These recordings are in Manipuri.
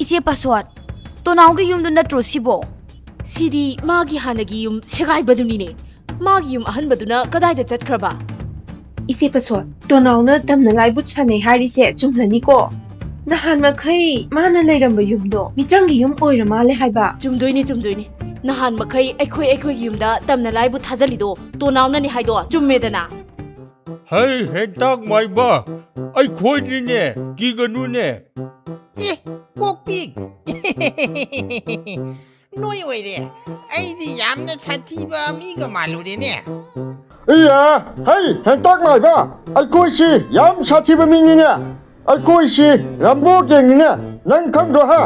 इसे पासवर्ड तो नाउगे युम दु नत्रो सिबो सिदी मागी हानगी युम सेगाई बदुनीने मागी युम अहन बदुना कदाइदा चटखरबा इसे पासवर्ड तो नाउना तमना लाइबुत साने हारिसे चुमलनिको नहान मखै माना लेरंबा युमदो मिचंगी युम ओइरा माले हाइबा चुमदोइने नहान मखै अखोई युमदा तमना लाइबु थाजलिदो तो नाउना नि हाइदो चुम्मेदना Hey, hentak mai ba? Ai khoi ni ne, ki ganu ne. Kok pig. Noi oi de. Ai di yam na chati ba mi ga malu de ne. Iya, hey, hentak mai ba? Ai khoi si, yam chati ba mi ni ne. Ai khoi si, rambo geng ni ne. Nang khang do ha.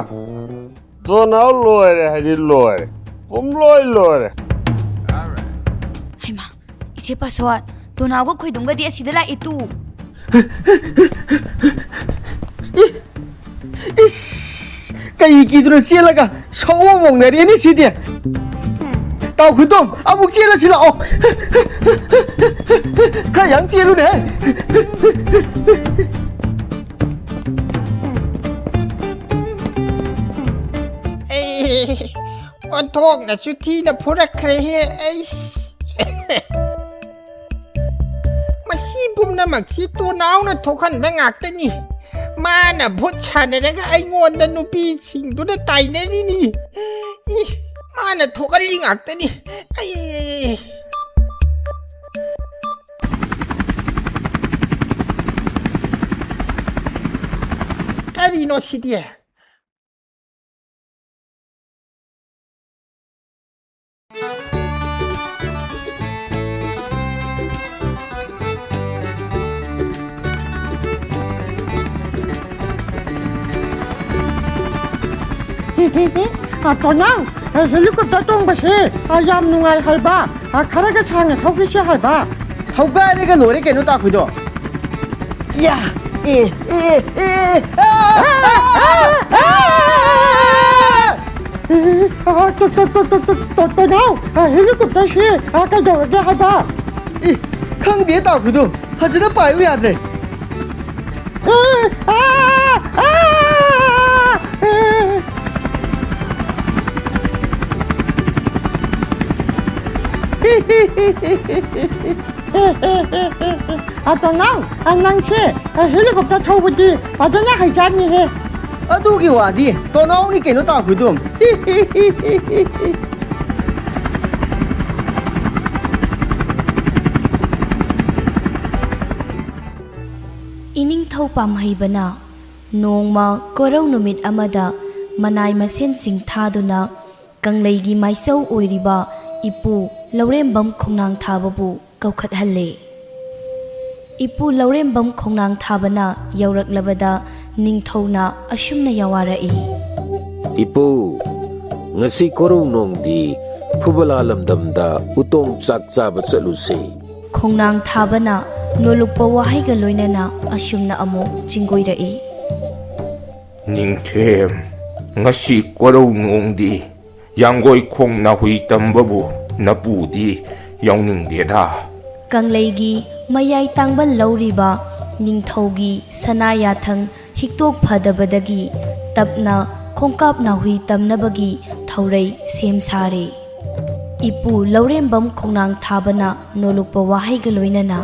To nau loi re, hai di loi. Pum loi. Haima इसे पासवर्ड तो नाउगो खोइदुंगा दि असिदला इतु इस कई की दुन सेलगा सौ मोंगनरी नि सिदे ताउ खुदोम अमुक सेला सिला ओ खयांग सेलु ने On talk na suti na pura krehe ai. Masi bum na magsi to naw na thokan ba ngak ta ni. Ma na bhut chane na ga ai ngon da nupi sing du na tai na ni. Ma na thokan li ngak ta ni. Ai. Kari no sidia. तो नाउ हेलीकॉप्टर तोंग बसे याम नुंगाई हाइबा खरगा छांगे थौकी से हाइबा थौगा रे ग लोरे केनो ता खुदो या तो नाउ हेलीकॉप्टर से का दौगे हाइबा खंग दे ता खुदो फजना पायु याद रे तो नाउ नंगसे हेलीकॉप्टर थौबदी फजना हाइजानी हे अदुगी वादी तो नाउ नि केनो ता खुदुम इनिंग थौ पामहैबना नोंगमा कोरौ नुमित अमदा मनाई मसेन सिंग थादुना कंगलैगी माइसौ ओइरिबा इपु लौरेंबम खोंनांग थाबबु कौखत हल्ले इपु लौरेंबम खोंनांग थाबना यौरकलबदा निंगथौना अशुमना यावाराई इपु ngasi korong nong di phubala lamdamda utong chak chaba chaluse खोंनांग थाबना नोलुकपा वाहैगा लोइनना अशुमना अमो चिंगोइराई Ningthem ngasi korong nong di yanggoi khong na hui tambabu napu di yauning de da कंगलैगी मयाई तांबल लौरिबा निंगथौगी सनायाथंग हिक्तोक फदबदगी तपना खोंकाप नाहुई तमनबगी थौरै सेम सारे इपु लौरेंबम खोंनांग थाबना नोलुकपा वाहैगा लोइनना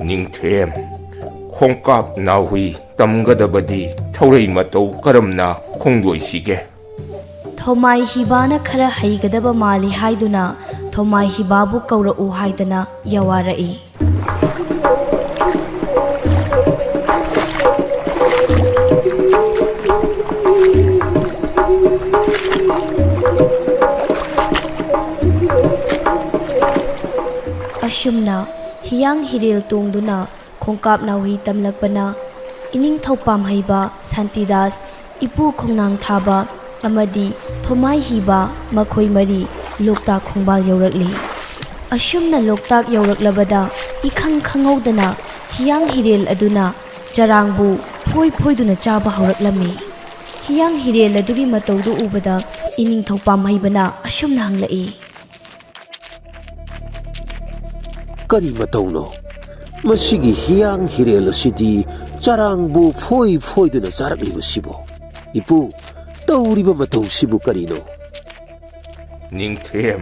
Ningthem khongkap na hui tamgadabadi thaurai matau karamna khongdoi sige थोमाई हिबाना खरा हैगदबा माली हाइदुना थोमाई हिबाबु कौरा उ हाइदना यवाराई अशुमना हियांग हिरेल तोंगदुना खोंकाप नाउही तमलकपना इनिंग थौपाम हैबा शांतिदास इपु खोंनांग थाबा अमदी थोमाई हिबा मखोई मरी लोकताक खोंबाल यौरकली अशुमना लोकताक यौरकलबदा इखंग खंगौदना हियांग हिरेल अदुना चरांगबु फोई फोइदुना चाबा हौरकलमी हियांग हिरेल अदुगी मतौदु उबदा इनिंग थौपाम हैबना अशुमना हंगलई kari matauno masigi hiyang hirel asidi ꯆꯔꯥꯡꯕꯨ ꯐꯣꯏ ꯐꯣꯏꯗꯨꯅ ꯆꯥꯔꯛꯂꯤꯕꯁꯤꯕꯨ ꯏꯄꯨ ꯇꯧꯔꯤꯕ ꯃꯇꯧꯁꯤꯕꯨ ꯀꯔꯤꯅꯣ? ꯅꯤꯡꯊꯦꯝ,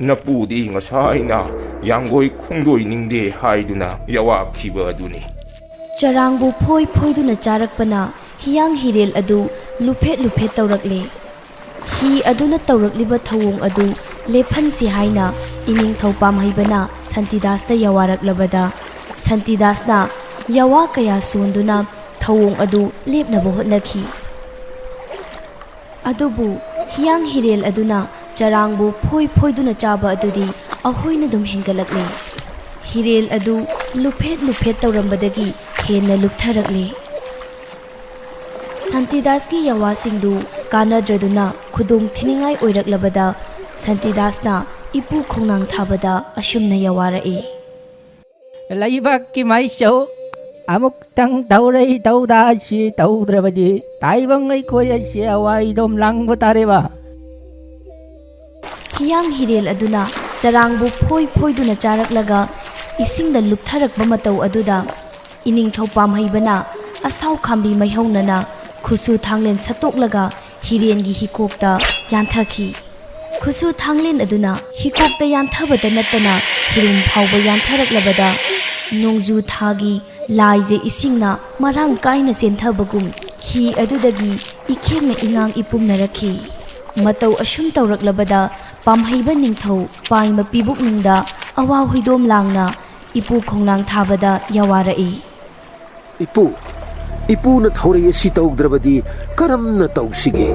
ꯅꯄꯨꯗꯤ ꯉꯁꯥꯏꯅ ꯌꯥꯡꯒꯣꯏ ꯈꯣꯡꯗꯣꯏꯅꯤꯡꯗꯦ ꯍꯥꯏꯗꯨꯅ ꯌꯥꯋꯥꯈꯤꯕ ꯑꯗꯨꯅꯤ꯫ ꯆꯔꯥꯡꯕꯨ ꯐꯣꯏ ꯐꯣꯏꯗꯨꯅ ꯆꯥꯔꯛꯄꯅ ꯍꯤꯌꯥꯡ ꯍꯤꯔꯦꯜ ꯑꯗꯨ ꯂꯨꯐꯦꯠ ꯂꯨꯐꯦꯠ ꯇꯧꯔꯛꯂꯦ꯫ ꯍꯤ ꯑꯗꯨꯅ ꯇꯧꯔꯛꯂꯤꯕ ꯊꯧꯑꯣꯡ ꯑꯗꯨ ꯂꯦꯞꯍꯟꯁꯤ ꯍꯥꯏꯅ ꯏꯅꯤꯡꯊꯧ ꯄꯥꯝꯍꯩꯕꯅ ꯁꯥꯟꯇꯤꯗꯥꯁꯇ ꯌꯥꯋꯥꯔꯛꯂꯕꯗ ꯁꯥꯟꯇꯤꯗꯥꯁꯅ ꯌꯥꯋꯥ ꯀꯌꯥ ꯁꯣꯟꯗꯨꯅ ꯊꯧꯑꯣꯡ ꯑꯗꯨ ꯂꯦꯞꯅꯕ ꯍꯣꯠꯅꯈꯤ꯫ ꯑꯗꯨꯕꯨ ꯍꯤꯌꯥꯡ ꯍꯤꯔꯦꯜ ꯑꯗꯨꯅ ꯆꯔꯥꯡꯕꯨ ꯐꯣꯏ ꯐꯣꯏꯗꯨꯅ ꯆꯥꯕ ꯑꯗꯨꯗꯤ ꯑꯍꯣꯏꯅꯗꯨꯝ ꯍꯦꯟꯒꯠꯂꯛꯂꯦ꯫ ꯍꯤꯔꯦꯜ ꯑꯗꯨ ꯂꯨꯐꯦꯠ ꯂꯨꯐꯦꯠ ꯇꯧꯔꯝꯕꯗꯒꯤ ꯍꯦꯟꯅ ꯂꯨꯞꯊꯔꯛꯂꯦ꯫ ꯁꯥꯟꯇꯤꯗꯥꯁꯀꯤ ꯌꯥꯋꯥꯁꯤꯡꯗꯨ ꯀꯥꯟꯅꯗ꯭ꯔꯗꯨꯅ ꯈꯨꯗꯣꯡ ꯊꯤꯅꯤꯡꯉꯥꯏ ꯑꯣꯏꯔꯛꯂꯕꯗ ꯁꯥꯟꯇꯤꯗꯥꯁꯅ ꯏꯄꯨ ꯈꯣꯡꯅꯥꯡ ꯊꯥꯕꯗ ꯑꯁꯨꯝꯅ ꯌꯥꯋꯥꯔꯛꯏ꯫ ꯂꯩꯕꯥꯛꯀꯤ ꯃꯥꯏꯆꯧ ꯑꯃꯨꯛꯇꯪ ꯇꯧꯔꯩ ꯇꯧꯗꯥ ꯑꯁꯤ ꯇꯧꯗ꯭ꯔꯕꯗꯤ ꯇꯥꯏꯕꯪ ꯑꯩꯈꯣꯏ ꯑꯁꯤ ꯑꯋꯥꯏꯗꯣꯝ ꯂꯥꯡꯕ ꯇꯥꯔꯦꯕ꯫ ꯍꯤꯌꯥꯡ ꯍꯤꯔꯦꯜ ꯑꯗꯨꯅ ꯆꯔꯥꯡꯕꯨ ꯐꯣꯏ ꯐꯣꯏꯗꯨꯅ ꯆꯥꯔꯛꯂꯒ ꯏꯁꯤꯡꯗ ꯂꯨꯞꯊꯔꯛꯄ ꯃꯇꯧ ꯑꯗꯨꯗ ꯏꯅꯤꯡꯊꯧ ꯄꯥꯝꯍꯩꯕꯅ ꯑꯁꯥꯎ ꯈꯥꯝꯕꯤ ꯃꯩꯍꯧꯅꯅ ꯈꯨꯠꯁꯨ ꯊꯥꯡꯂꯦꯟ ꯁꯠꯇꯣꯛꯂꯒ ꯍꯤꯔꯦꯟꯒꯤ ꯍꯤꯀꯣꯛꯇ ꯌꯥꯟꯊꯈꯤ꯫ ꯈꯨꯠꯁꯨ ꯊꯥꯡꯂꯦꯟ ꯑꯗꯨꯅ ꯍꯤꯀꯣꯛꯇ ꯌꯥꯟꯊꯕꯇ ꯅꯠꯇꯅ ꯍꯤꯔꯨꯝ ꯐꯥꯎꯕ ꯌꯥꯟꯊꯔꯛꯂꯕꯗ ꯅꯣꯡꯖꯨ ꯊꯥꯒꯤ ꯂꯥꯏꯖ ꯏꯁꯤꯡꯅ ꯃꯔꯥꯡ ꯀꯥꯏꯅ ꯆꯦꯟꯊꯕꯒꯨꯝ ꯍꯤ ꯑꯗꯨꯗꯒꯤ ꯏꯈꯦꯡꯅ ꯏꯉꯥꯡ ꯏꯄꯨꯝꯅꯔꯛꯈꯤ꯫ ꯃꯇꯧ ꯑꯁꯨꯝ ꯇꯧꯔꯛꯂꯕꯗ ꯄꯥꯝꯍꯩꯕ ꯅꯤꯡꯊꯧ ꯄꯥꯏꯃ ꯄꯤꯕꯨꯛꯅꯨꯡꯗ ꯑꯋꯥ ꯍꯣꯏꯗꯣꯝ ꯂꯥꯡꯅ ꯏꯄꯨ ꯈꯣꯡꯅꯥꯡ ꯊꯥꯕꯗ ꯌꯥꯋꯥꯔꯛꯏ꯫ ꯏꯄꯨꯅ ꯊꯧꯔꯩ ꯑꯁꯤ ꯇꯧꯗ꯭ꯔꯕꯗꯤ ꯀꯔꯝꯅ ꯇꯧꯁꯤꯒꯦ?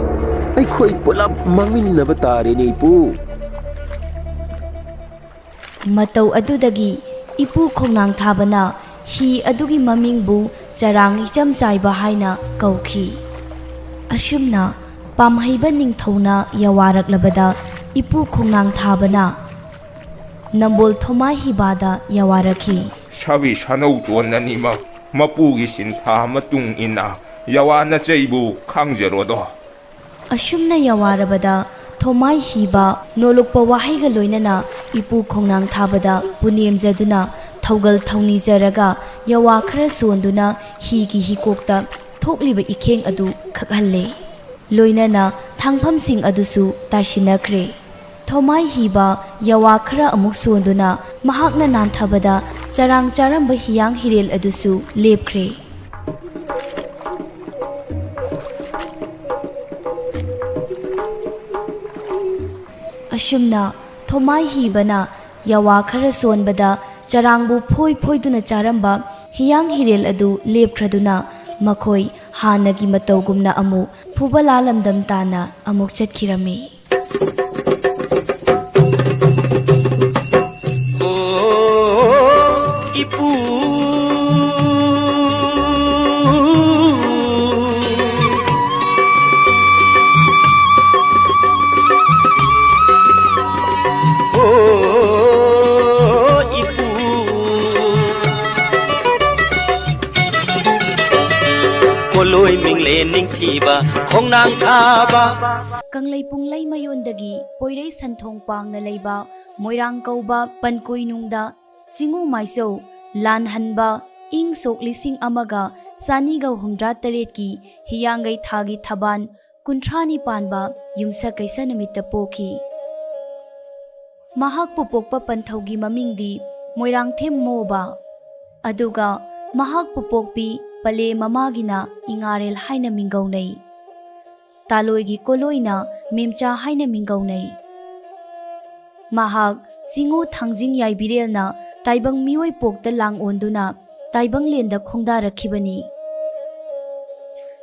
ꯑꯩꯈꯣꯏ ꯄꯨꯂꯞ ꯃꯥꯡꯃꯤꯟꯅꯕ ꯇꯥꯔꯦꯅꯦ ꯏꯄꯨ꯫ ꯃꯇꯧ ꯑꯗꯨꯗꯒꯤ ꯏꯄꯨ ꯈꯣꯡꯅꯥꯡ ꯊꯥꯕꯅ ꯍꯤ ꯑꯗꯨꯒꯤ ꯃꯃꯤꯡꯕꯨ ꯆꯔꯥꯡ ꯏꯆꯝ ꯆꯥꯏꯕ ꯍꯥꯏꯅ ꯀꯧꯈꯤ꯫ ꯑꯁꯨꯝꯅ ꯄꯥꯝꯍꯩꯕ ꯅꯤꯡꯊꯧꯅ ꯌꯥꯋꯥꯔꯛꯂꯕꯗ ꯏꯄꯨ ꯈꯣꯡꯅꯥꯡ ꯊꯥꯕꯅ ꯅꯝꯕꯣꯜ ꯊꯣꯃꯥꯏ ꯍꯤꯕꯥꯗ ꯌꯥꯋꯥꯔꯛꯈꯤ꯫ ꯁꯥꯕꯤ ꯁꯥꯅꯧꯇꯣꯟ ꯑꯅꯤꯃꯛ ꯃꯄꯨꯒꯤ ꯁꯤꯟꯊꯥ ꯃꯇꯨꯡ ꯏꯟꯅ ꯌꯥꯋꯥꯅ ꯆꯩꯕꯨ ꯈꯥꯡꯖꯔꯣꯗꯣ꯫ ꯑꯁꯨꯝꯅ ꯌꯥꯋꯥꯔꯕꯗ ꯊꯣꯃꯥꯏ ꯍꯤꯕ ꯅꯣꯂꯨꯛꯄ ꯋꯥꯍꯩꯒ ꯂꯣꯏꯅꯅ ꯏꯄꯨ ꯈꯣꯡꯅꯥꯡ ꯊꯥꯕꯗ ꯄꯨꯅꯦꯝꯖꯗꯨꯅ ꯊꯧꯒꯜ ꯊꯧꯅꯤꯖꯔꯒ ꯌꯥꯋꯥ ꯈꯔ ꯁꯣꯟꯗꯨꯅ ꯍꯤꯒꯤ ꯍꯤꯀꯣꯛꯇ ꯊꯣꯛꯂꯤꯕ ꯏꯈꯦꯡ ꯑꯗꯨ ꯈꯛꯍꯜꯂꯦ꯫ ꯂꯣꯏꯅꯅ ꯊꯥꯡꯐꯝꯁꯤꯡ ꯑꯗꯨꯁꯨ ꯇꯥꯏꯁꯤꯟꯅꯈ꯭ꯔꯦ꯫ ꯊꯣꯃꯥꯏ ꯍꯤꯕ ꯌꯥꯋꯥ ꯈꯔ ꯑꯃꯨꯛ ꯁꯣꯟꯗꯨꯅ ꯃꯍꯥꯛꯅ ꯅꯥꯟꯊꯕꯗ ꯆꯔꯥꯡ ꯆꯥꯔꯝꯕ ꯍꯤꯌꯥꯡ ꯍꯤꯔꯦꯜ ꯑꯗꯨꯁꯨ ꯂꯦꯞꯈ꯭ꯔꯦ꯫ ꯑꯁꯨꯝꯅ ꯊꯣꯃꯥꯏ ꯍꯤꯕꯅ ꯌꯥꯋꯥ ꯈꯔ ꯁꯣꯟꯕꯗ ꯆꯔꯥꯡꯕꯨ ꯐꯣꯏ ꯐꯣꯏꯗꯨꯅ ꯆꯥꯔꯝꯕ ꯍꯤꯌꯥꯡ ꯍꯤꯔꯦꯜ ꯑꯗꯨ ꯂꯦꯞꯈ꯭ꯔꯗꯨꯅ ꯃꯈꯣꯏ ꯍꯥꯟꯅꯒꯤ ꯃꯇꯧꯒꯨꯝꯅ ꯑꯃꯨꯛ ꯐꯨꯕꯂꯥ ꯂꯝꯗꯝ ꯇꯥꯟꯅ ꯑꯃꯨꯛ ꯆꯠꯈꯤꯔꯝꯃꯤ꯫ ꯏꯄꯨ ꯂꯣꯏ ꯃꯤꯡꯂꯦ ꯅꯤꯡꯊꯤꯕ ꯈꯣꯡꯅꯥꯡ ꯊꯥꯕ ꯀꯪꯂꯩ ꯄꯨꯡꯂꯩ ꯃꯌꯣꯟꯗꯒꯤ ꯄꯣꯏꯔꯩ ꯁꯟꯊꯣꯡ ꯄꯥꯡꯅ ꯂꯩꯕ ꯃꯣꯏꯔꯥꯡ ꯀꯧꯕ ꯄꯟꯀꯣꯏꯅꯨꯡꯗ ꯆꯤꯉꯨ ꯃꯥꯏꯆꯧ ꯂꯥꯟ ꯍꯟꯕ ꯏꯪ ꯁꯣꯛ 1968ꯀꯤ ꯍꯤꯌꯥꯡꯒꯩ ꯊꯥꯒꯤ ꯊꯕꯥꯟ 30 ꯄꯥꯟꯕ ꯌꯨꯝꯁꯀꯩꯁ ꯅꯨꯃꯤꯠꯇ ꯄꯣꯛꯈꯤ꯫ ꯃꯍꯥꯛꯄꯨ ꯄꯣꯛꯄ ꯄꯟꯊꯧꯒꯤ ꯃꯃꯤꯡꯗꯤ ꯃꯣꯏꯔꯥꯡꯊꯦꯝ ꯃꯣꯕ, ꯑꯗꯨꯒ ꯃꯍꯥꯛꯄꯨ ꯄꯣꯛꯄꯤ ꯄꯂꯦ ꯃꯃꯥꯒꯤꯅ ꯏꯉꯥꯔꯦꯜ ꯍꯥꯏꯅ ꯃꯤꯡꯒꯧꯅꯩ꯫ ꯇꯥꯂꯣꯏꯒꯤ ꯀꯣꯂꯣꯏꯅ ꯃꯦꯝꯆꯥ ꯍꯥꯏꯅ ꯃꯤꯡꯒꯧꯅꯩ꯫ ꯃꯍꯥꯛ ꯆꯤꯉꯨ ꯊꯥꯡꯖꯤꯡ ꯌꯥꯏꯕꯤꯔꯦꯜꯅ ꯇꯥꯏꯕꯪ ꯃꯤꯑꯣꯏ ꯄꯣꯛꯇ ꯂꯥꯡꯑꯣꯟꯗꯨꯅ ꯇꯥꯏꯕꯪꯂꯦꯟꯗ ꯈꯣꯡꯗꯥꯔꯛꯈꯤꯕꯅꯤ꯫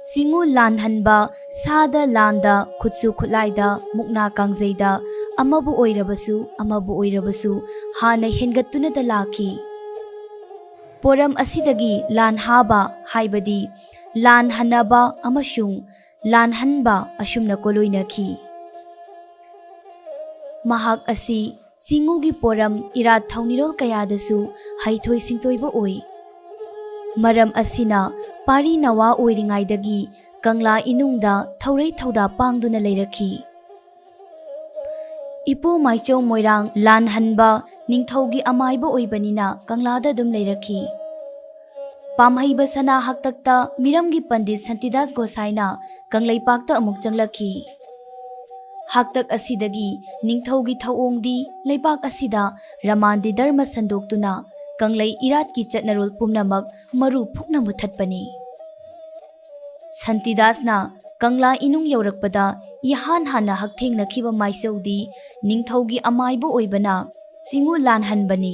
ꯆꯤꯉꯨ ꯂꯥꯟ ꯍꯟꯕ ꯁꯥꯗ ꯂꯥꯟꯗ ꯈꯨꯠꯁꯨ ꯈꯨꯠꯂꯥꯏꯗ ꯃꯨꯛꯅꯥ ꯀꯥꯡꯖꯩꯗ ꯑꯃꯕꯨ ꯑꯣꯏꯔꯕꯁꯨ ꯍꯥꯟꯅ ꯍꯦꯟꯒꯠꯇꯨꯅꯇ ꯂꯥꯛꯈꯤ꯫ ꯄꯣꯔꯝ ꯑꯁꯤꯗꯒꯤ ꯂꯥꯟ ꯍꯥꯕ ꯍꯥꯏꯕꯗꯤ ꯂꯥꯟ ꯍꯟꯅꯕ ꯑꯃꯁꯨꯡ ꯂꯥꯟ ꯍꯟꯕ ꯑꯁꯨꯝꯅ ꯀꯣꯂꯣꯏꯅꯈꯤ꯫ ꯃꯍꯥꯛ ꯑꯁꯤ ꯆꯤꯉꯨꯒꯤ ꯄꯣꯔꯝ ꯏꯔꯥꯠ ꯊꯧꯅꯤꯔꯣꯜ ꯀꯌꯥꯗꯁꯨ ꯍꯩꯊꯣꯏ ꯁꯤꯡꯊꯣꯏꯕ ꯑꯣꯏ꯫ ꯃꯔꯝ ꯑꯁꯤꯅ ꯄꯥꯔꯤ ꯅꯋꯥ ꯑꯣꯏꯔꯤꯉꯩꯗꯒꯤ ꯀꯪꯂꯥ ꯏꯅꯨꯡꯗ ꯊꯧꯔꯩ ꯊꯧꯗꯥ ꯄꯥꯡꯗꯨꯅ ꯂꯩꯔꯛꯈꯤ꯫ ꯏꯄꯨ ꯃꯥꯏꯆꯧ ꯃꯣꯏꯔꯥꯡ ꯂꯥꯟ ꯍꯟꯕ ꯅꯤꯡꯊꯧꯒꯤ ꯑꯃꯥꯏꯕ ꯑꯣꯏꯕꯅꯤꯅ ꯀꯪꯂꯥꯗ ꯑꯗꯨꯝ ꯂꯩꯔꯛꯈꯤ꯫ पामहैब सना हक्तक्ता मिरमगी पंडित संतिदास गोसाईना कंगलैपाक्ता अमुक चंगलखी हक्तक असिदगी निंगथौगी थौओंगदी लैपाक असिदा रमांदी धर्म संदोक्तुना कंगलै इरात की चटनरोल पुमनमक मरु फुकना मुथतपनी संतिदासना कंगला इनुंग यौरकपदा इहान हाना हकथेंगनखिबा माइसौदी निंगथौगी अमाइबो ओइबना सिंगु लानहनबनी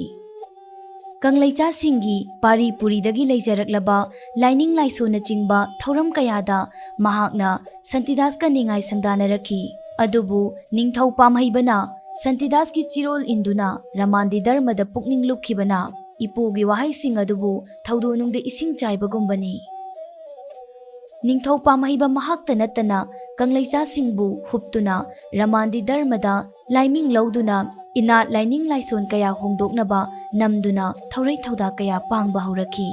कंगलैचा सिंगी पारी पुरीदगी लेजरकलबा लाइनिंग लाइसोना चिंगबा थौरम कयादा महाकना संतिदास का निंगाई संगदानरखी अदुबु निंगथौ पामहैबना संतिदास की चिरोल इंदुना रमांदी धर्मद पुकनिंग लुखिबना इपुगी वहाइसिंग अदुबु थौदोनुंगदे इसिंग चाइबगुंबनी निंगथौ पामहैबा महाक्ता नत्तना कंगलैचा सिंगबु हुप्तुना रमांदी धर्मदा लाइमिंग लौदुना इना लाइनिंग लाइसोन कया होंदोकनबा नमदुना थौरै थौदा कया पांगबा हौरखी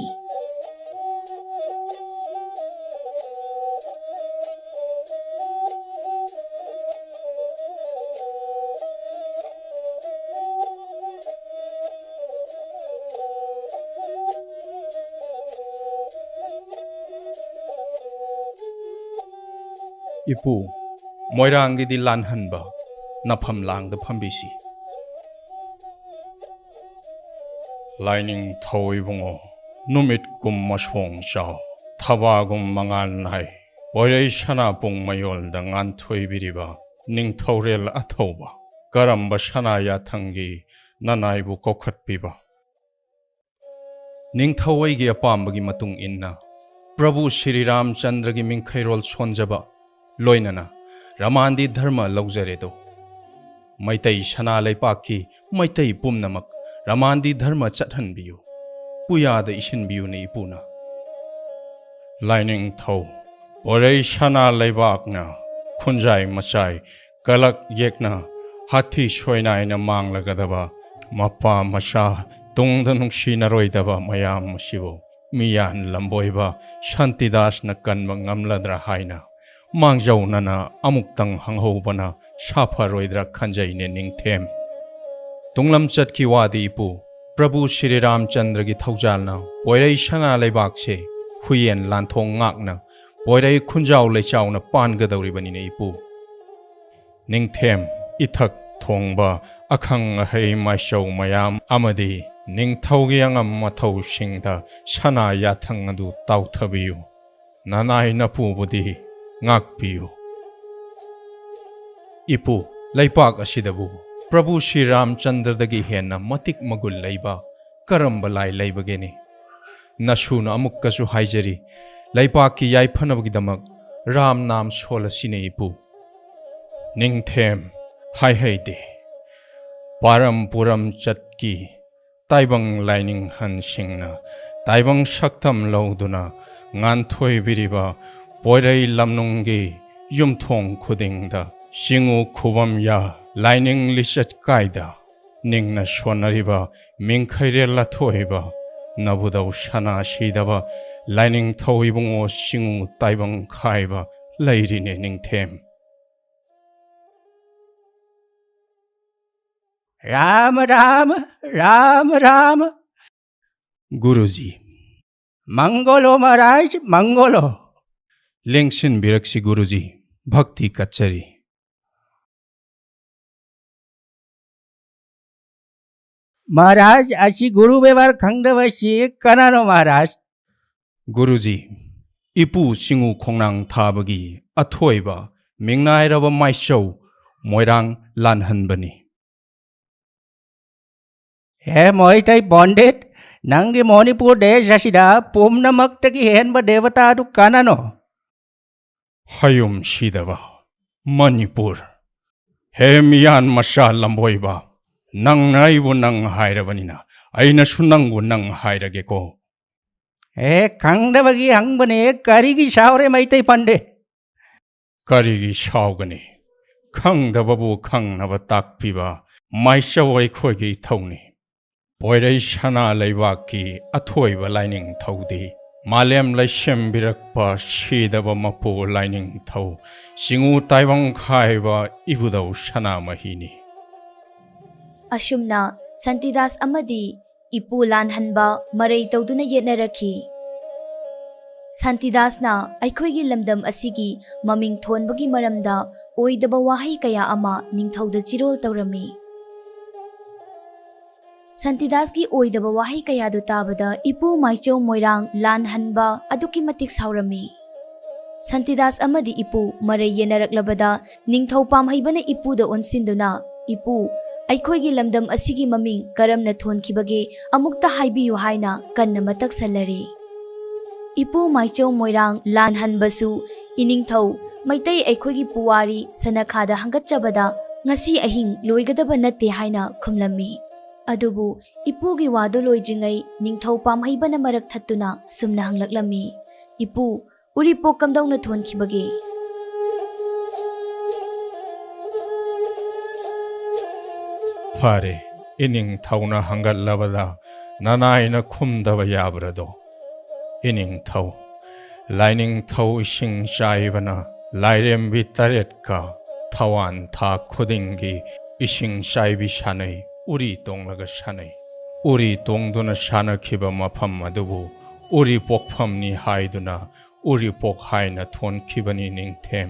इपू मोइरांगी लानहनबा नफम लांग फंबिसी लाइनिंग थौइबुंगो नुमित कुम मसोंग चाव थबागुम मंगान नाय बोरै सना पुंग मयोल दंगान थोइबिरिबा निंगथौरेल अथौबा करम्बा सना याथंगी ननाइबु कोखटपिबा निंगथौइगी अपामबगी मतुंग इन्ना प्रभु श्री रामचंद्र की मिंखैरोल सोंजबा लोइनना रमांदी धर्म लौजरेदो मैतै सना लैपाकी मैतै पुमनमक रमांदी धर्म चटहनबियु पुयाद इसिनबियुने इपुना लाइनिंग थौ बोरै सना लैबाकना खुंजाय मचाय कलक येकना हाथी सोयनायना मांगलगदबा मपा मचा तुंगद नुंसिनरोइदबा मयाम मसिबो मियान लंबोइबा शांतिदासना कनबा ngamladra हाइना मांगजौनना अमुक्तंग हंगहौबना साफारोइद्रा खंजैने निंगथेम तुंगलम चटकी वादी इपू प्रभु श्री रामचंद्र की थौजालना बोरै सना लैबाकसे हुयेन लांथोंग ngakna बोरै खुंजाव लैचावना पानगदौरिबनिने इपू निंगथेम इथक थोंबा अखंग अहै माइसौ मयाम अमदि निंगथौगी अंगम मथौसिंगदा सना याथंग अदु ताउथबियु ननाय नपुबुदि ngakpiyu इपू लैपाक असिदबु प्रभु श्री रामचंद्र दगी हेना मतिक मगुल लैबा करम्ब लाई लैबगेने नसुन अमुक्कसु हाइजरी लैपाक की याइफनबगिदमक राम नाम सोलसिने इपू निंगथेम हाइहैदे पारम पुरम चटकी ताइबंग लाइनिंग हनसिंगना ताइबंग सक्तम लौदुना nganthoi बोरै लमनुंगी युमथोंग खुदिंगदा सिंगु खुबम या लाइनिंग लिचत कायदा निंगना सोनरिबा मिंखैरे लाथोइबा नबुदौ सना सिदबा लाइनिंग थौइबुंगो सिंगु ताइबंग खाइबा लैरिने निंगथेम राम राम राम राम गुरुजी मंगलो महाराज मंगलो लेंगसिन बिरक्सी गुरुजी भक्ति कच्चरी महाराज अची गुरु व्यवहार खंगदवसी कनानो महाराज गुरुजी इपू सिंगु खोंनांग थाबगी अथोइबा मिंगनाइरबा माइसौ मोइरांग लानहनबनी हे मोइतै पंडित नंगे मणिपुर देश असिदा पुमनमक्तगी हेनबा देवता अदु कनानो हयुम सिदबा मणिपुर हे मियान मसा लंबोइबा नंग नाइबु नंग हाइरबनिना अइनसु नंगु नंग हाइरगेको हे खंगदबगी हंगबने करिगी सावरे मैतै पंडित करिगी सावगनी खंगदबबु खंगनबा ताकपिबा माइसौ अइखोइगी थौनी बोरै सना लैबाकी अथोइबा लाइनिंग थौदी मालेम लैसेम बिरक्पा सिदबा मपु लाइनिंग थौ सिंगु ताइबंग खाइबा इबुदौ सना महिनी असुमना संतिदास अमदी इपू लानहनबा मरै तौदुना येनरखी ꯁꯥꯟꯇꯤꯗꯥꯁꯅ ꯑꯩꯈꯣꯏꯒꯤ ꯂꯝꯗꯝ ꯑꯁꯤꯒꯤ ꯃꯃꯤꯡ ꯊꯣꯟꯕꯒꯤ ꯃꯔꯝꯗ ꯑꯣꯏꯗꯕ ꯋꯥꯍꯩ ꯀꯌꯥ ꯑꯃ ꯅꯤꯡꯊꯧꯗ ꯆꯤꯔꯣꯜ ꯇꯧꯔꯝꯃꯤ꯫ ꯁꯥꯟꯇꯤꯗꯥꯁꯀꯤ ꯑꯣꯏꯗꯕ ꯋꯥꯍꯩ ꯀꯌꯥꯗꯨ ꯇꯥꯕꯗ ꯏꯄꯨ ꯃꯥꯏꯆꯧ ꯃꯣꯏꯔꯥꯡ ꯂꯥꯟ ꯍꯟꯕ ꯑꯗꯨꯛꯀꯤ ꯃꯇꯤꯛ ꯁꯥꯎꯔꯝꯃꯤ꯫ ꯁꯥꯟꯇꯤꯗꯥꯁ ꯑꯃꯗꯤ ꯏꯄꯨ ꯃꯔꯩ ꯌꯦꯟꯅꯔꯛꯂꯕꯗ ꯅꯤꯡꯊꯧ ꯄꯥꯝꯍꯩꯕꯅ ꯏꯄꯨꯗ ꯑꯣꯟꯁꯤꯟꯗꯨꯅ "ꯏꯄꯨ, ꯑꯩꯈꯣꯏꯒꯤ ꯂꯝꯗꯝ ꯑꯁꯤꯒꯤ ꯃꯃꯤꯡ ꯀꯔꯝꯅ ꯊꯣꯟꯈꯤꯕꯒꯦ ꯑꯃꯨꯛꯇ ꯍꯥꯏꯕꯤꯌꯨ" ꯍꯥꯏꯅ ꯀꯟꯅ ꯃꯇꯛꯁꯜꯂꯔꯦ꯫ ꯏꯄꯨ ꯃꯥꯏꯆꯧ ꯃꯣꯏꯔꯥꯡ ꯂꯥꯟ ꯍꯟꯕꯁꯨ "ꯏꯅꯤꯡꯊꯧ, ꯃꯩꯇꯩ ꯑꯩꯈꯣꯏꯒꯤ ꯄꯨꯋꯥꯔꯤ ꯁꯅꯥꯈꯥꯗ ꯍꯪꯒꯠꯆꯕꯗ ꯉꯁꯤ ꯑꯍꯤꯡ ꯂꯣꯏꯒꯗꯕ ꯅꯠꯇꯦ" ꯍꯥꯏꯅ ꯈꯨꯝꯂꯝꯃꯤ꯫ ꯑꯗꯨꯕꯨ ꯏꯄꯨꯒꯤ ꯋꯥꯗꯨ ꯂꯣꯏꯗ꯭ꯔꯤꯉꯩ ꯅꯤꯡꯊꯧ ꯄꯥꯝꯍꯩꯕꯅ ꯃꯔꯛ ꯊꯠꯇꯨꯅ ꯁꯨꯝꯅ ꯍꯪꯂꯛꯂꯝꯃꯤ, "ꯏꯄꯨ, ꯎꯔꯤꯄꯣꯛ ꯀꯝꯗꯧꯅ ꯊꯣꯟꯈꯤꯕꯒꯦ?" ꯐꯔꯦ, ꯏꯅꯤꯡꯊꯧꯅ ꯍꯪꯒꯠꯂꯕꯗ ꯅꯅꯥꯏꯅ ꯈꯨꯝꯗꯕ ꯌꯥꯕ꯭ꯔꯗꯣ? ꯏꯅꯤꯡꯊꯧ, ꯂꯥꯏꯅꯤꯡꯊꯧ ꯏꯁꯤꯡ ꯆꯥꯏꯕꯅ ꯂꯥꯏꯔꯦꯝꯕꯤ ꯇꯔꯦꯠꯀ ꯊꯋꯥꯟ ꯊꯥ ꯈꯨꯗꯤꯡꯒꯤ ꯏꯁꯤꯡ ꯆꯥꯏꯕꯤ ꯁꯥꯟꯅꯩ, ꯎꯔꯤ ꯇꯣꯡꯂꯒ ꯁꯥꯟꯅꯩ꯫ ꯎꯔꯤ ꯇꯣꯡꯗꯨꯅ ꯁꯥꯟꯅꯈꯤꯕ ꯃꯐꯝ ꯑꯗꯨꯕꯨ ꯎꯔꯤꯄꯣꯛꯐꯝꯅꯤ ꯍꯥꯏꯗꯨꯅ ꯎꯔꯤꯄꯣꯛ ꯍꯥꯏꯅ ꯊꯣꯟꯈꯤꯕꯅꯤ ꯅꯤꯡꯊꯦꯝ꯫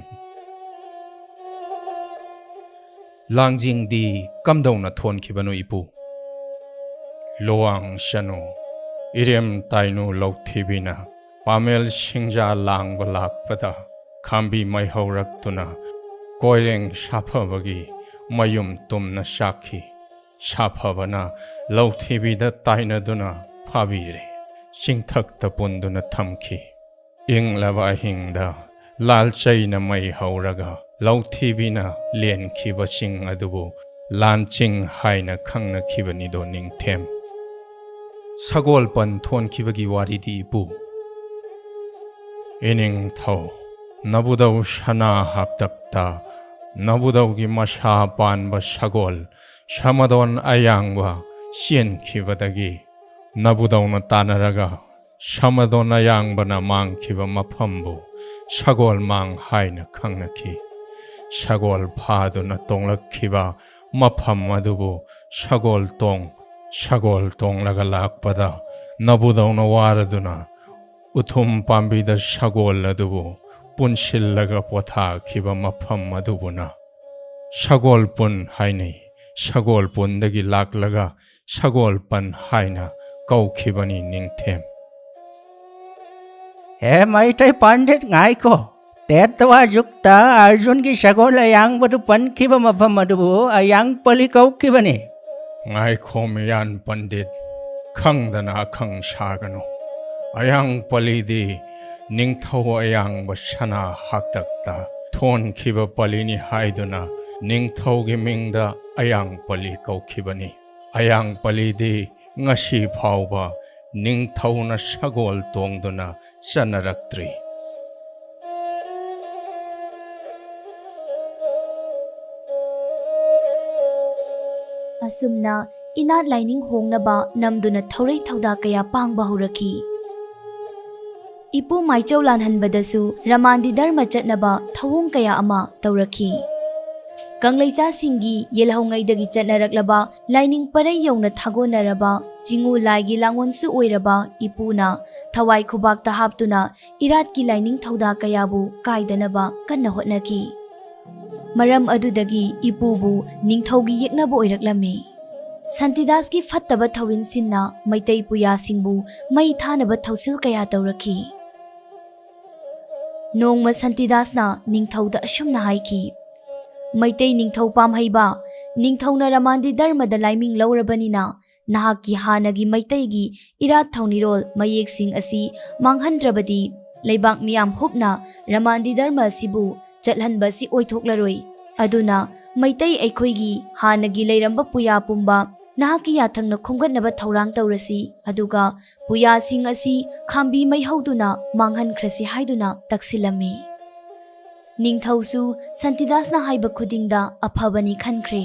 ꯂꯥꯡꯖꯤꯡꯗꯤ ꯀꯝꯗꯧꯅ ꯊꯣꯟꯈꯤꯕꯅꯣ ꯏꯄꯨ? ꯂꯣꯋꯥꯡ ꯆꯅꯨ, ꯏꯔꯦꯝ ꯇꯥꯏꯅꯨ ꯂꯧꯊꯤꯕꯤꯅ ꯄꯥꯃꯦꯜ ꯁꯤꯡꯖꯥ ꯂꯥꯡꯕ ꯂꯥꯛꯄꯗ ꯈꯥꯝꯕꯤ ꯃꯩꯍꯧꯔꯛꯇꯨꯅ ꯀꯣꯏꯔꯦꯡ ꯁꯥꯐꯕꯒꯤ ꯃꯌꯨꯝ ꯇꯨꯝꯅ ꯆꯥꯛꯈꯤ꯫ ꯁꯥꯐꯕꯅ ꯂꯧꯊꯤꯕꯤꯗ ꯇꯥꯏꯅꯗꯨꯅ ꯐꯥꯕꯤꯔꯦ, ꯆꯤꯡꯊꯛꯇ ꯄꯨꯟꯗꯨꯅ ꯊꯝꯈꯤ꯫ ꯏꯪꯂꯕ ꯑꯍꯤꯡꯗ ꯂꯥꯜꯆꯩꯅ ꯃꯩ ꯍꯧꯔꯒ ꯂꯧꯊꯤꯕꯤꯅ ꯂꯦꯟꯈꯤꯕ ꯆꯤꯡ ꯑꯗꯨꯕꯨ ꯂꯥꯟꯆꯤꯡ ꯍꯥꯏꯅ ꯈꯪꯅꯈꯤꯕꯅꯤꯗꯣ ꯅꯤꯡꯊꯦꯝ꯫ ꯁꯒꯣꯜꯄꯟ ꯊꯣꯟꯈꯤꯕꯒꯤ ꯋꯥꯔꯤꯗꯤ ꯏꯄꯨ? ꯏꯅꯤꯡꯊꯧ, ꯅꯕꯨꯗꯧ ꯁꯅꯥ ꯍꯥꯞꯇꯛꯇ ꯅꯕꯨꯗꯧꯒꯤ ꯃꯁꯥ ꯄꯥꯟꯕ ꯁꯒꯣꯜ ꯁꯃꯗꯣꯟ ꯑꯌꯥꯡꯕ ꯆꯦꯟꯈꯤꯕꯗꯒꯤ ꯅꯕꯨꯗꯧꯅ ꯇꯥꯟꯅꯔꯒ ꯁꯃꯗꯣꯟ ꯑꯌꯥꯡꯕꯅ ꯃꯥꯡꯈꯤꯕ ꯃꯐꯝꯕꯨ ꯁꯒꯣꯜ ꯃꯥꯡ ꯍꯥꯏꯅ ꯈꯪꯅꯈꯤ꯫ ꯁꯒꯣꯜ ꯐꯥꯗꯨꯅ ꯇꯣꯡꯂꯛꯈꯤꯕ ꯃꯐꯝ ꯑꯗꯨꯕꯨ ꯁꯒꯣꯜ ꯇꯣꯡꯂꯒ ꯂꯥꯛꯄꯗ ꯅꯕꯨꯗꯧꯅ ꯋꯥꯔꯗꯨꯅ ꯎꯊꯨꯝ ꯄꯥꯝꯕꯤꯗ ꯁꯒꯣꯜ ꯑꯗꯨꯕꯨ ꯄꯨꯟꯁꯤꯜꯂꯒ ꯄꯣꯊꯥꯈꯤꯕ ꯃꯐꯝ ꯑꯗꯨꯕꯨꯅ ꯁꯒꯣꯜꯄꯨꯟ ꯍꯥꯏꯅꯩ꯫ ꯁꯒꯣꯜꯄꯨꯟꯗꯒꯤ ꯂꯥꯛꯂꯒ ꯁꯒꯣꯜꯄꯟ ꯍꯥꯏꯅ ꯀꯧꯈꯤꯕꯅꯤ ꯅꯤꯡꯊꯦꯝ꯫ ꯍꯦ ꯃꯩꯇꯩ ꯄꯟꯗꯤꯠ ꯉꯥꯏꯈꯣ, ꯇꯦꯠꯇꯋꯥ ꯌꯨꯛꯇ ꯑꯔꯖꯨꯟꯒꯤ ꯁꯒꯣꯜ ꯑꯌꯥꯡꯕꯗꯨ ꯄꯟꯈꯤꯕ ꯃꯐꯝ ꯑꯗꯨꯕꯨ ꯑꯌꯥꯡꯄꯜꯂꯤ ꯀꯧꯈꯤꯕꯅꯤ꯫ ꯉꯥꯏꯈꯣ ꯃꯤꯌꯥꯟ ꯄꯟꯗꯤꯠ, ꯈꯪꯗꯅ ꯑꯈꯪ ꯁꯥꯒꯅꯨ꯫ ꯑꯌꯥꯡꯄꯜꯂꯤꯗꯤ ꯅꯤꯡꯊꯧ ꯑꯌꯥꯡꯕ ꯁꯅꯥ ꯍꯥꯛꯇꯛꯇ ꯊꯣꯟꯈꯤꯕ ꯄꯜꯂꯤꯅꯤ ꯍꯥꯏꯗꯨꯅ ꯅꯤꯡꯊꯧꯒꯤ ꯃꯤꯡꯗ ꯑꯌꯥꯡꯄꯜꯂꯤ ꯀꯧꯈꯤꯕꯅꯤ꯫ ꯑꯌꯥꯡꯄꯜꯂꯤꯗꯤ ꯉꯁꯤ ꯐꯥꯎꯕ ꯅꯤꯡꯊꯧꯅ ꯁꯒꯣꯜ ꯇꯣꯡꯗꯨꯅ ꯆꯠꯅꯔꯛꯇ꯭ꯔꯤ꯫ ꯑꯁꯨꯝꯅ ꯏꯅꯥꯠ ꯂꯥꯏꯅꯤꯡ ꯍꯣꯡꯅꯕ ꯅꯝꯗꯨꯅ ꯊꯧꯔꯩ ꯊꯧꯗꯥ ꯀꯌꯥ ꯄꯥꯡꯕ ꯍꯧꯔꯛꯈꯤ꯫ ꯏꯄꯨ ꯃꯥꯏꯆꯧ ꯂꯥꯟꯍꯟꯕꯗꯁꯨ ꯔꯃꯥꯟꯗꯤ ꯙꯔꯃ ꯆꯠꯅꯕ ꯊꯧꯑꯣꯡ ꯀꯌా ꯑꯃ ꯇꯧꯔꯛꯈꯤ꯫ ꯀꯪꯂꯩꯆꯥꯁꯤꯡꯒꯤ ꯌꯦꯜꯍꯧꯉꯩꯗꯒꯤ ꯆꯠꯅꯔꯛꯂꯕ ꯂꯥꯏꯅꯤꯡ ꯄꯔꯩ ꯌꯧꯅ ꯊꯥꯒꯣꯟꯅꯔꯕ ꯆꯤꯉꯨ ꯂꯥꯏꯒꯤ ꯂꯥꯡꯑꯣꯟꯁꯨ ꯑꯣꯏꯔꯕ ꯏꯄꯨꯅ ꯊꯋꯥꯏ ꯈꯨꯕꯥꯛꯇ ꯍꯥꯞꯇꯨꯅ ꯏꯔꯥꯠꯀꯤ ꯂꯥꯏꯅꯤꯡ ꯊꯧꯗꯥ ꯀꯌꯥꯕꯨ ꯀꯥꯏꯗꯅꯕ ꯀꯟꯅ ꯍꯣꯠꯅꯈꯤ꯫ ꯃꯔꯝ ꯑꯗꯨꯗꯒꯤ ꯏꯄꯨꯕꯨ ꯅꯤꯡꯊꯧꯒꯤ ꯌꯦꯛꯅꯕ ꯑꯣꯏꯔꯛꯂꯝꯃꯤ꯫ ꯁꯥꯟꯇꯤꯗꯥꯁꯀꯤ ꯐꯠꯇꯕ ꯊꯧꯑꯣꯡꯁꯤꯡꯅ ꯃꯩꯇꯩ ꯄꯨꯌꯥꯁꯤꯡꯕꯨ ꯃꯩ ꯊꯥꯅꯕ ꯊꯧꯁꯤꯜ ꯀꯌꯥ ꯇꯧꯔꯛꯈꯤ꯫ ꯅꯣꯡꯃ ꯁꯥꯟꯇꯤꯗꯥꯁꯅ ꯅꯤꯡꯊꯧꯗ ꯑꯁꯨꯝꯅ ꯍꯥꯏꯈꯤ, "ꯃꯩꯇꯩ ꯅꯤꯡꯊꯧ ꯄꯥꯝꯍꯩꯕ, ꯅꯤꯡꯊꯧꯅ ꯔꯃꯥꯟꯗꯤ ꯙꯔꯃꯗ ꯂꯥꯏꯃꯤꯡ ꯂꯧꯔꯕꯅꯤꯅ ꯅꯍꯥꯛꯀꯤ ꯍꯥꯟꯅꯒꯤ ꯃꯩꯇꯩꯒꯤ ꯏꯔꯥꯠ ꯊꯧꯅꯤꯔꯣꯜ ꯃꯌꯦꯛꯁꯤꯡ ꯑꯁꯤ ꯃꯥꯡꯍꯟꯗ꯭ꯔꯕꯗꯤ ꯂꯩꯕꯥꯛ ꯃꯤꯌꯥꯝ ꯍꯨꯞꯅ ꯔꯃꯥꯟꯗꯤ ꯙꯔꯃ ꯑꯁꯤꯕꯨ ꯆꯠꯍꯟꯕ ꯑꯁꯤ ꯑꯣꯏꯊꯣꯛꯂꯔꯣꯏ꯫ ꯑꯗꯨꯅ ꯃꯩꯇꯩ ꯑꯩꯈꯣꯏꯒꯤ ꯍꯥꯟꯅꯒꯤ ꯂꯩꯔꯝꯕ ꯄꯨꯌꯥ ꯄꯨꯝꯕ ꯅꯍꯥꯛꯀꯤ ꯌꯥꯊꯪꯅ ꯈꯣꯝꯒꯠꯅꯕ ꯊꯧꯔꯥꯡ ꯇꯧꯔꯁꯤ, ꯑꯗꯨꯒ ꯄꯨꯌꯥꯁꯤꯡ ꯑꯁꯤ ꯈꯥꯝꯕꯤ ꯃꯩꯍꯧꯗꯨꯅ ꯃꯥꯡꯍꯟꯈ꯭ꯔꯁꯤ" ꯍꯥꯏꯗꯨꯅ ꯇꯛꯁꯤꯜꯂꯝꯃꯤ꯫ ꯅꯤꯡꯊꯧꯁꯨ ꯁꯥꯟꯇꯤꯗꯥꯁꯅ ꯍꯥꯏꯕ ꯈꯨꯗꯤꯡꯗ ꯑꯐꯕꯅꯤ ꯈꯟꯈ꯭ꯔꯦ꯫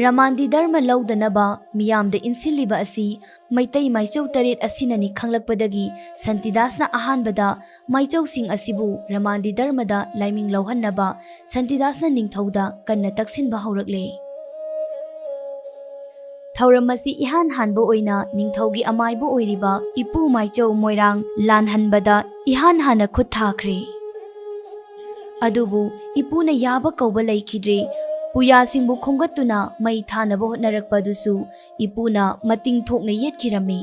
ꯔꯃꯥꯟꯗꯤ ꯙꯔꯃ ꯂꯧꯗꯅꯕ ꯃꯤꯌꯥꯝꯗ ꯏꯟꯁꯤꯜꯂꯤꯕ ꯑꯁꯤ ꯃꯩꯇꯩ ꯃꯥꯏꯆꯧ ꯇꯔꯦꯠ ꯑꯁꯤꯅꯅꯤ ꯈꯪꯂꯛꯄꯗꯒꯤ ꯁꯥꯟꯇꯤꯗꯥꯁꯅ ꯑꯍꯥꯟꯕꯗ ꯃꯥꯏꯆꯧꯁꯤꯡ ꯑꯁꯤꯕꯨ ꯔꯃꯥꯟꯗꯤ ꯙꯔꯃꯗ ꯂꯥꯏꯃꯤꯡ ꯂꯧꯍꯟꯅꯕ ꯁꯥꯟꯇꯤꯗꯥꯁꯅ ꯅꯤꯡꯊꯧꯗ ꯀꯟꯅ ꯇꯛꯁꯤꯟꯕ ꯍꯧꯔꯛꯂꯦ꯫ ꯊꯧꯔꯝ ꯑꯁꯤ ꯏꯍꯥꯟ ꯍꯥꯟꯕ ꯑꯣꯏꯅ ꯅꯤꯡꯊꯧꯒꯤ ꯑꯃꯥꯏꯕ ꯑꯣꯏꯔꯤꯕ ꯏꯄꯨ ꯃꯥꯏꯆꯧ ꯃꯣꯏꯔꯥꯡ ꯂꯥꯟꯍꯟꯕꯗ ꯏꯍꯥꯟ ꯍꯥꯟꯅ ꯈꯨꯠ ꯊꯥꯈ꯭ꯔꯦ꯫ ꯑꯗꯨꯕꯨ ꯏꯄꯨꯅ ꯌꯥꯕ ꯀꯧꯕ ꯂꯩꯈꯤꯗ꯭ꯔꯦ꯫ ꯄꯨꯌꯥꯁꯤꯡꯕꯨ ꯈꯣꯝꯒꯠꯇꯨꯅ ꯃꯩ ꯊꯥꯅꯕ ꯍꯣꯠꯅꯔꯛꯄꯗꯨꯁꯨ ꯏꯄꯨꯅ ꯃꯇꯤꯡ ꯊꯣꯛꯅ ꯌꯦꯠꯈꯤꯔꯝꯃꯤ꯫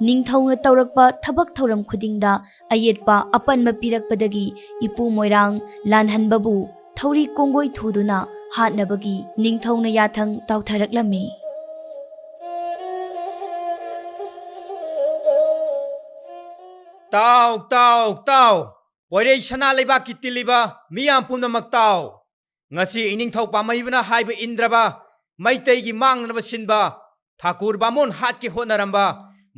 ꯅꯤꯡꯊꯧꯅ ꯇꯧꯔꯛꯄ ꯊꯕꯛ ꯊꯧꯔꯝ ꯈꯨꯗꯤꯡꯗ ꯑꯌꯦꯠꯄ ꯑꯄꯟꯕ ꯄꯤꯔꯛꯄꯗꯒꯤ ꯏꯄꯨ ꯃꯣꯏꯔꯥꯡ ꯂꯥꯟꯍꯟꯕꯕꯨ ꯊꯧꯔꯤ ꯀꯣꯡꯒꯣꯏ ꯊꯨꯗꯨꯅ ꯍꯥꯠꯅꯕꯒꯤ ꯅꯤꯡꯊꯧꯅ ꯌꯥꯊꯪ ꯇꯥꯎꯊꯔꯛꯂꯝꯃꯤ꯫ ꯇꯥꯎ ꯇꯥꯎ ꯇꯥꯎ ꯄꯣꯏꯔꯩ ꯁꯅꯥ ꯂꯩꯕꯥꯛꯀꯤ ꯇꯤꯜꯂꯤꯕ ꯃꯤꯌꯥꯝ ꯄꯨꯝꯅꯃꯛ ꯇꯥꯎ꯫ ꯉꯁꯤ ꯏꯅꯤꯡꯊꯧ ꯄꯥꯝꯍꯩꯕꯅ ꯍꯥꯏꯕ ꯏꯟꯗ꯭ꯔꯕ ꯃꯩꯇꯩꯒꯤ ꯃꯥꯡꯅꯕ ꯁꯤꯟꯕ ꯊꯥꯀꯨꯔ ꯕꯥꯃꯣꯟ ꯍꯥꯠꯀꯦ ꯍꯣꯠꯅꯔꯝꯕ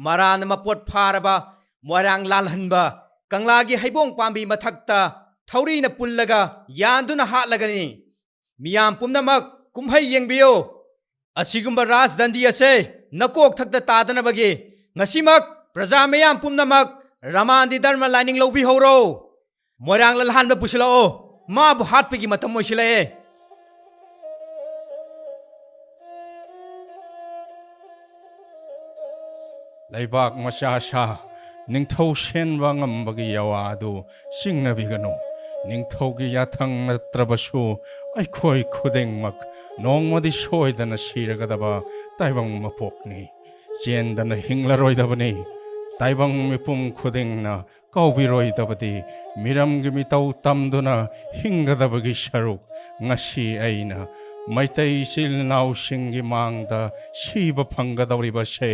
ꯃꯔꯥꯅ ꯃꯄꯣꯠ ꯐꯥꯔꯕ ꯃꯣꯏꯔꯥꯡ ꯂꯥꯜꯍꯟꯕ ꯀꯪꯂꯥꯒꯤ ꯍꯩꯕꯣꯡ ꯄꯥꯝꯕꯤ ꯃꯊꯛꯇ ꯊꯧꯔꯤꯅ ꯄꯨꯜꯂꯒ ꯌꯥꯟꯗꯨꯅ ꯍꯥꯠꯂꯒꯅꯤ꯫ ꯃꯤꯌꯥꯝ ꯄꯨꯝꯅꯃꯛ ꯀꯨꯝꯍꯩ ꯌꯦꯡꯕꯤꯌꯨ꯫ ꯑꯁꯤꯒꯨꯝꯕ ꯔꯥꯖꯗꯟꯗꯤ ꯑꯁꯦ ꯅꯀꯣꯛ ꯊꯛꯇ ꯇꯥꯗꯅꯕꯒꯤ ꯉꯁꯤꯃꯛ ꯄ꯭ꯔꯖꯥ ꯃꯌꯥꯝ ꯄꯨꯝꯅꯃꯛ ꯔꯃꯥꯟꯗꯤ ꯙꯔꯃ ꯂꯥꯏꯅꯤꯡ ꯂꯧꯕꯤꯍꯧꯔꯣ꯫ ꯃꯣꯏꯔꯥꯡ ꯂꯜꯍꯥꯟꯕ ꯄꯨꯁꯤꯜꯂꯛꯑꯣ, ꯃꯥꯕꯨ ꯍꯥꯠꯄꯒꯤ ꯃꯇꯝ ꯑꯣꯏꯁꯤꯜꯂꯛꯑꯦ꯫ ꯂꯩꯕꯥꯛ ꯃꯆꯥ ꯁꯥ ꯅꯤꯡꯊꯧ ꯁꯦꯟꯕ ꯉꯝꯕꯒꯤ ꯌꯥꯋꯥ ꯑꯗꯨ ꯆꯤꯡꯅꯕꯤꯒꯅꯨ꯫ ꯅꯤꯡꯊꯧꯒꯤ ꯌꯥꯊꯪ ꯅꯠꯇ꯭ꯔꯕꯁꯨ ꯑꯩꯈꯣꯏ ꯈꯨꯗꯤꯡꯃꯛ ꯅꯣꯡꯃꯗꯤ ꯁꯣꯏꯗꯅ ꯁꯤꯔꯒꯗꯕ ꯇꯥꯏꯕꯪ ꯃꯄꯣꯛꯅꯤ꯫ ꯆꯦꯟꯗꯅ ꯍꯤꯡꯂꯔꯣꯏꯗꯕꯅꯤ꯫ ꯇꯥꯏꯕꯪ ꯃꯤꯄꯨꯝ ꯈꯨꯗꯤꯡꯅ ꯀꯥꯎꯕꯤꯔꯣꯏꯗꯕꯗꯤ ꯃꯤꯔꯝꯒꯤ ꯃꯤꯇꯧ ꯇꯝꯗꯨꯅ ꯍꯤꯡꯒꯗꯕꯒꯤ ꯁꯔꯨꯛ ꯉꯁꯤ ꯑꯩꯅ ꯃꯩꯇꯩ ꯏꯆꯤꯜ ꯏꯅꯥꯎꯁꯤꯡꯒꯤ ꯃꯥꯡꯗ ꯁꯤꯕ ꯐꯪꯒꯗꯧꯔꯤꯕꯁꯦ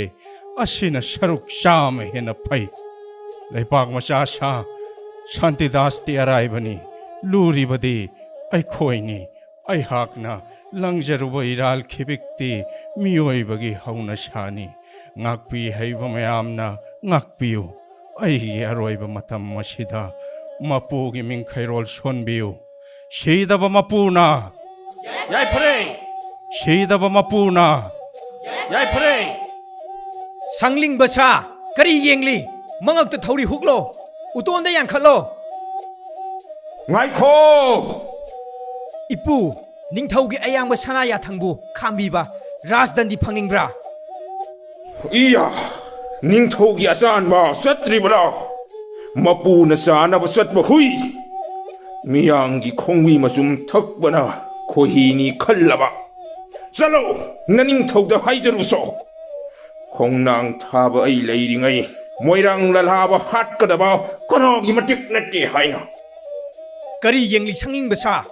ꯑꯁꯤꯅ ꯁꯔꯨꯛ ꯆꯥꯝꯃ ꯍꯦꯟꯅ ꯐꯩ꯫ ꯂꯩꯕꯥꯛ ꯃꯆꯥ ꯁꯥ ꯁꯥꯟꯇꯤꯗꯥꯁꯇꯤ ꯑꯔꯥꯏꯕꯅꯤ, ꯂꯨꯔꯤꯕꯗꯤ ꯑꯩꯈꯣꯏꯅꯤ꯫ ꯑꯩꯍꯥꯛꯅ ꯂꯪꯖꯔꯨꯕ ꯏꯔꯥꯜ ꯈꯤꯕꯤꯛꯇꯤ ꯃꯤꯑꯣꯏꯕꯒꯤ ꯍꯧꯅꯁꯥꯅꯤ꯫ ꯉꯥꯛꯄꯤ ꯍꯩꯕ ꯃꯌꯥꯝꯅ ꯉꯥꯛꯄꯤꯌꯨ꯫ ꯑꯩꯒꯤ ꯑꯔꯣꯏꯕ ꯃꯇꯝ ꯑꯁꯤꯗ ꯃꯄꯨꯒꯤ ꯃꯤꯡꯈꯩꯔꯣꯜ ꯁꯣꯟꯕꯤꯌꯨ꯫ ꯁꯤꯗꯕ ꯃꯄꯨꯅ ꯌꯥꯏꯐꯔꯦ, ꯁꯤꯗꯕ ꯃꯄꯨꯅ ꯌꯥꯏꯐꯔꯦ꯫ ꯁꯪꯂꯤꯡꯕ ꯁꯥ ꯀꯔꯤ ꯌꯦꯡꯂꯤ? ꯃꯉꯛꯇ ꯊꯧꯔꯤ ꯍꯨꯛꯂꯣ, ꯎꯇꯣꯟꯗ ꯌꯥꯡꯈꯠꯂꯣ꯫ ꯉꯥꯏꯈꯣ! ꯏꯄꯨ, ꯅꯤꯡꯊꯧꯒꯤ ꯑꯌꯥꯡꯕ ꯁꯅꯥ ꯌꯥꯊꯪꯕꯨ ꯈꯥꯝꯕꯤꯕ ꯔꯥꯖꯗꯟꯗꯤ ꯐꯪꯅꯤꯡꯕ꯭ꯔꯥ? ꯏꯌꯥ! ꯅꯤꯡꯊꯧꯒꯤ ꯑꯆꯥꯟꯕ ꯆꯠꯇ꯭ꯔꯤꯕ꯭ꯔꯥ? ꯃꯄꯨꯅ ꯆꯥꯅꯕ ꯆꯠꯄ ꯍꯨꯏ! ꯃꯤꯌꯥꯝꯒꯤ ꯈꯣꯡꯕꯤ ꯃꯆꯨꯝ ꯊꯛꯄꯅ ꯈꯣꯏꯍꯤꯅꯤ ꯈꯜꯂꯕ? ꯆꯠꯂꯣ, ꯅꯅꯤꯡꯊꯧꯗ ꯍꯥꯏꯖꯔꯨꯆꯣ꯫ ꯈꯣꯡꯅꯥꯡ ꯊꯥꯕ ꯑꯩ ꯂꯩꯔꯤꯉꯩ ꯃꯣꯏꯔꯥꯡ ꯂꯜꯍꯥꯕ ꯍꯥꯠꯀꯗꯕ ꯀꯅꯥꯒꯤ ꯃꯇꯤꯛ ꯅꯠꯇꯦ ꯍꯥꯏꯅ꯫ ꯀꯔꯤ ꯌꯦꯡꯂꯤ ꯁꯪꯅꯤꯡꯕ ꯁꯥ?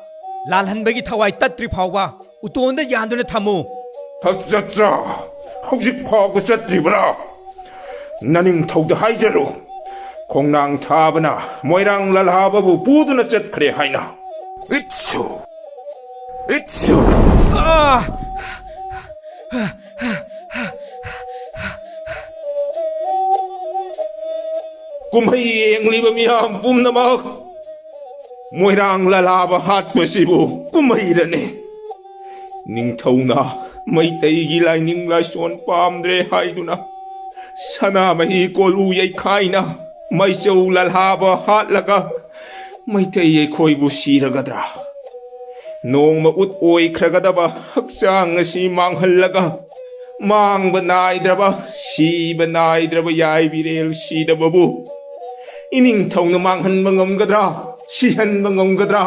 ꯂꯥꯜꯍꯟꯕꯒꯤ ꯊꯋꯥꯏ ꯇꯠꯇ꯭ꯔꯤ ꯐꯥꯎꯕ ꯎꯇꯣꯟꯗ ꯌꯥꯟꯗꯨꯅ ꯊꯝꯃꯨ꯫ ꯆꯠꯆꯥ! ꯍꯧꯖꯤꯛ ꯐꯥꯎꯕ ꯆꯠꯇ꯭ꯔꯤꯕ꯭ꯔꯥ? ꯅꯅꯤꯡꯊꯧꯗ ꯍꯥꯏꯖꯔꯨ, ꯈꯣꯡꯅꯥꯡ ꯊꯥꯕꯅ ꯃꯣꯏꯔꯥꯡ ꯂꯜꯍꯥꯕꯕꯨ ꯄꯨꯗꯨꯅ ꯆꯠꯈ꯭ꯔꯦ ꯍꯥꯏꯅ꯫ ꯏꯠꯁꯨ! ꯏꯠꯁꯨ! ꯀꯨꯝꯍꯩ ꯌꯦꯡꯂꯤꯕ ꯃꯤꯌꯥꯝ ꯄꯨꯝꯅꯃꯛ, ꯃꯣꯏꯔꯥꯡ ꯂꯜꯍꯥꯕ ꯍꯥꯠꯄꯁꯤꯕꯨ ꯀꯨꯝꯍꯩꯔꯅꯤ꯫ ꯅꯤꯡꯊꯧꯅ ꯃꯩꯇꯩꯒꯤ ꯂꯥꯏꯅꯤꯡ ꯂꯥꯏꯁꯣꯟ ꯄꯥꯝꯗ꯭ꯔꯦ ꯍꯥꯏꯗꯨꯅ ꯁꯅꯥꯃꯍꯤ ꯀꯣꯂꯨ ꯌꯩꯈꯥꯏꯅ ꯃꯩꯆꯧ ꯂꯜꯍꯥꯕ ꯍꯥꯠꯂꯒ ꯃꯩꯇꯩ ꯑꯩꯈꯣꯏꯕꯨ ꯁꯤꯔꯒꯗ꯭ꯔꯥ? ꯅꯣꯡꯃ ꯎꯠ ꯑꯣꯏꯈ꯭ꯔꯒꯗꯕ ꯍꯛꯆꯥꯡ ꯑꯁꯤ ꯃꯥꯡꯍꯜꯂꯒ ꯃꯥꯡꯕ ꯅꯥꯏꯗ꯭ꯔꯕ, ꯁꯤꯕ ꯅꯥꯏꯗ꯭ꯔꯕ ꯌꯥꯏꯕꯤꯔꯦꯜ ꯁꯤꯗꯕꯕꯨ ꯏꯅꯤꯡꯊꯧꯅ ꯃꯥꯡꯍꯟꯕ ꯉꯝꯒꯗ꯭ꯔꯥ? ꯁꯤꯍꯟꯕ ꯉꯝꯒꯗ꯭ꯔꯥ?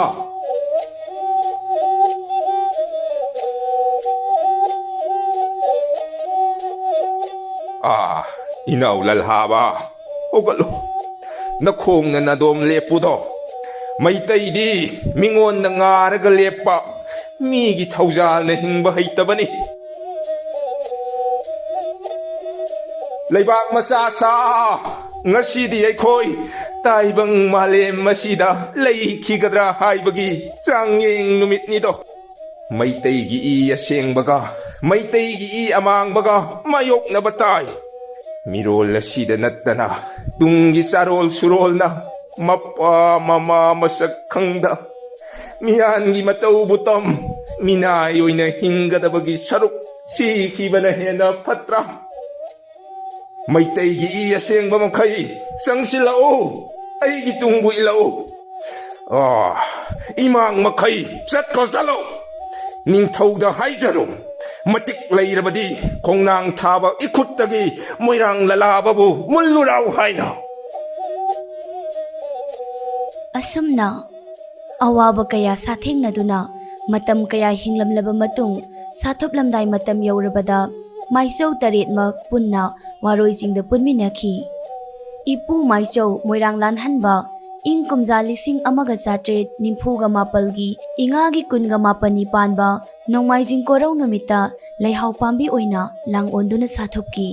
ꯏꯅꯥꯎ ꯂꯜꯍꯥꯕ, ꯍꯧꯒꯠꯂꯣ, ꯅꯈꯣꯡꯅ ꯅꯗꯣꯝ ꯂꯦꯞꯄꯨꯗꯣ꯫ ꯃꯩꯇꯩꯗꯤ ꯃꯤꯉꯣꯟꯗ ꯉꯥꯔꯒ ꯂꯦꯞꯄ, ꯃꯤꯒꯤ ꯊꯧꯖꯥꯜꯅ ꯍꯤꯡꯕ ꯍꯩꯇꯕꯅꯤ꯫ ꯂꯩꯕꯥꯛ ꯃꯆꯥ ꯁꯥ, ꯉꯁꯤꯗꯤ ꯑꯩꯈꯣꯏ ꯇꯥꯏꯕꯪ ꯃꯥꯂꯦꯝ ꯑꯁꯤꯗ ꯂꯩꯈꯤꯒꯗ꯭ꯔꯥ ꯍꯥꯏꯕꯒꯤ ꯆꯥꯡꯌꯦꯡ ꯅꯨꯃꯤꯠꯅꯤꯗꯣ꯫ ꯃꯩꯇꯩꯒꯤ ꯏ ꯑꯁꯦꯡꯕꯒ ꯃꯩꯇꯩꯒꯤ ꯏ ꯑꯃꯥꯡꯕꯒ ꯃꯥꯌꯣꯛꯅꯕ ꯇꯥꯏ꯫ ꯃꯤꯔꯣꯜ ꯑꯁꯤꯗ ꯅꯠꯇꯅ ꯇꯨꯡꯒꯤ ꯆꯥꯔꯣꯜ ꯁꯨꯔꯣꯜꯅ ꯃꯄꯥ ꯃꯃꯥ ꯃꯁꯛ ꯈꯪꯗ ꯃꯤꯌꯥꯟꯒꯤ ꯃꯇꯧꯕꯨ ꯇꯝ ꯃꯤꯅꯥꯏ ꯑꯣꯏꯅ ꯍꯤꯡꯒꯗꯕꯒꯤ ꯁꯔꯨꯛ ꯁꯤꯈꯤꯕꯅ ꯍꯦꯟꯅ ꯐꯠꯇ꯭ꯔꯥ? ꯃꯩꯇꯩꯒꯤ ꯏ ꯑꯁꯦꯡꯕ ꯃꯈꯩ ꯆꯪꯁꯤꯜꯂꯛꯎ, ꯑꯩꯒꯤ ꯇꯨꯡꯕꯨ ꯏꯜꯂꯛꯎ꯫ ꯏꯃꯥꯡ ꯃꯈꯩ ꯆꯠꯈ꯭ꯔꯣ, ꯆꯠꯂꯣ! ꯅꯤꯡꯊꯧꯗ ꯍꯥꯏꯖꯔꯨ, matik lairabadi kongnang thaba ikuttagi moirang lalababu mullurau haina ꯑꯁꯨꯝꯅ ꯑꯋꯥꯕ ꯀꯌꯥ ꯁꯥꯊꯦꯡꯅꯗꯨꯅ ꯃꯇꯝ ꯀꯌꯥ ꯍꯤꯡꯂꯝꯂꯕ ꯃꯇꯨꯡ ꯁꯥꯊꯣꯞꯂꯝꯗꯥꯏ ꯃꯇꯝ ꯌꯧꯔꯕꯗ ꯃꯥꯏꯆꯧ ꯇꯔꯦꯠꯃꯛ ꯄꯨꯟꯅ ꯋꯥꯔꯣꯏꯁꯤꯡꯗ ꯄꯨꯟꯃꯤꯟꯅꯈꯤ꯫ ꯏꯄꯨ ꯃꯥꯏꯆꯧ ꯃꯣꯏꯔꯥꯡ ꯂꯥꯟꯍꯟꯕ ꯏꯪ ꯀꯨꯝꯖꯥ 1894ꯒꯤ ꯏꯉꯥꯒꯤ 28ꯅꯤ ꯄꯥꯟꯕ ꯅꯣꯡꯃꯥꯏꯖꯤꯡ ꯀꯣꯔꯧ ꯅꯨꯃꯤꯠꯇ ꯂꯩꯍꯥꯎ ꯄꯥꯝꯕꯤ ꯑꯣꯏꯅ ꯂꯥꯡꯑꯣꯟꯗꯨꯅ ꯁꯥꯊꯣꯛꯈꯤ꯫